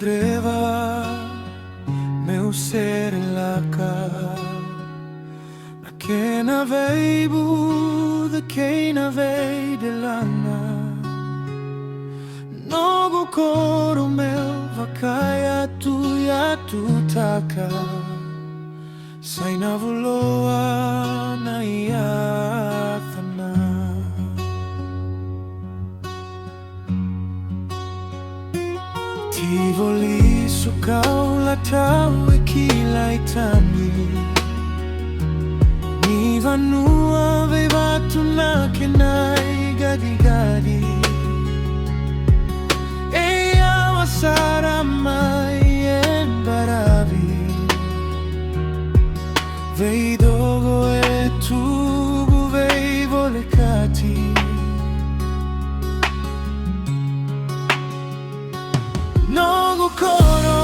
cadreva meu ser laka na que navei buda que navei de lana noqu koro meu vakaya tu ya tu taka sai Navuloa na iathana Tivoli sukau la tau e kilai tani Ni vanua vevatu na kenai gadi gadi E awasara mai en baravi Vei dogo e tubu vei volekati noqu koro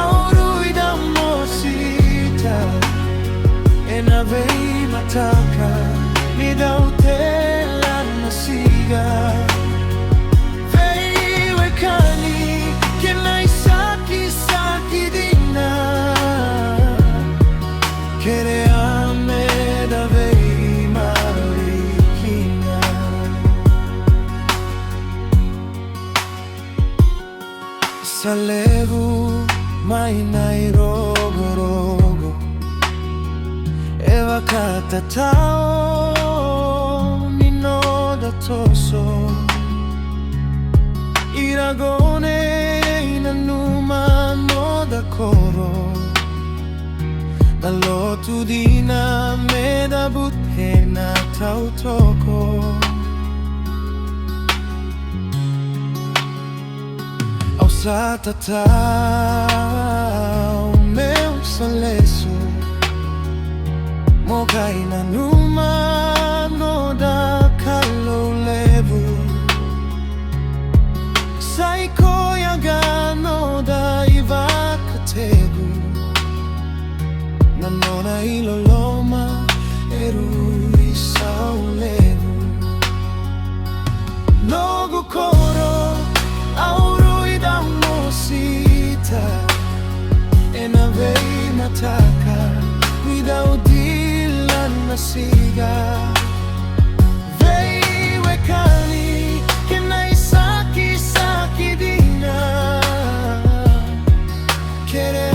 aurui da mosita E navei mataka mi dau te lana siga Vei wekani ke nai saki saki dina Kere ame da vei marikina Salevu mai nai rogo rogo E vakata tao ni no da toso Iragone ina numa no da koro Dall'otu dina me da buttena tau toko Ausata tau meu salesu Mokai na numa no da kalo levu Sai koyaga no da ivakategu Nanona iloloma erui saulevu noqu koro aurui da mosita E navei mataka mi dau dilana siga Vei wekani ke nai saki saki dina Kere